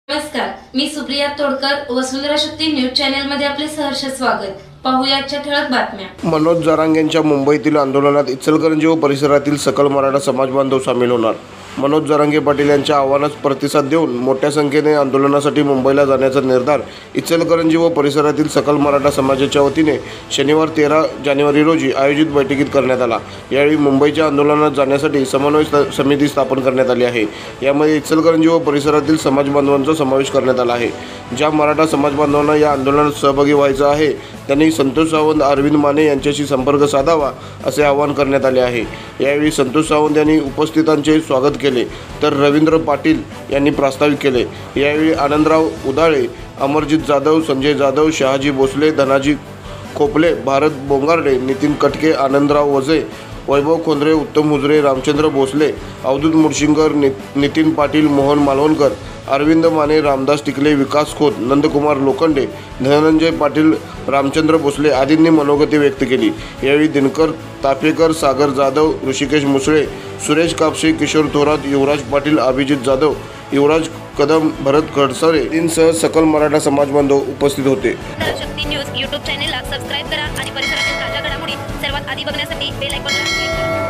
नमस्कार, मी सुप्रिया तोडकर, वसुंधरा शक्ती news channel मध्ये आपले सहर्ष स्वागत। पाहूया आजच्या ठळक बातम्या। मनोज जरांगेंच्या मुंबईतील आंदोलनात इचलकरंजी व परिसरातील सकल मराठा समाज बांधव सामील होणार। मनोज जरांगे पाटील यांच्या आव्हानास प्रतिसाद देऊन मोठ्या संख्येने आंदोलनासाठी मुंबईला जाण्याचा निर्धार इचलकरंजी व परिसरातील सकल मराठा समाजाच्या वतीने शनिवार 13 जानेवारी रोजी आयोजित बैठकीत करण्यात आला। यावेळी मुंबईच्या आंदोलनात जाण्यासाठी समन्वय समिती स्थापन करण्यात आली आहे। यामध्ये इचलकरंजी व परिसरातील समाज बांधवांचा समावेश करण्यात आला आहे। ज्या मराठा समाज बांधवांना या आंदोलनात सहभागी व्हायचं आहे त्यांनी संतोष सावंत, अरविंद माने यांच्याशी संपर्क साधावा असे आवाहन करण्यात आले आहे। यावेळी संतोष सावंत यांनी उपस्थितांचे स्वागत केले तर रवींद्र पाटील यांनी प्रास्ताविक केले। यावेळी आनंदराव उदाळे, अमरजित जाधव, संजय जाधव, शहाजी भोसले, धनाजी खोपले, भारत बोंगार्डे, नितीन कटके, आनंदराव वजे, वैभव खोंद्रे, उत्तम हुजरे, रामचंद्र भोसले, अवधूत मुळशिंगर, नितीन पाटील, मोहन मालवणकर, अरविंद माने, रामदास टिकले, विकास खोत, नंदकुमार लोखंडे, धनंजय पाटील, रामचंद्र भोसले आदींनी मनोगती व्यक्त केली। यावेळी दिनकर तापेकर, सागर जाधव, ऋषिकेश मुसळे, सुरेश कापसे, किशोर थोरात, युवराज पाटील, अभिजित जाधव, युवराज कदम, भरत खडसरे यांसह सकल मराठा समाज बांधव उपस्थित होते। शक्ती न्यूज यूट्यूब चॅनेलला सबस्क्राइब करा आणि परिसरातील ताज्या घडामोडी सर्वात आधी बघण्यासाठी बेल आयकॉनला क्लिक करा।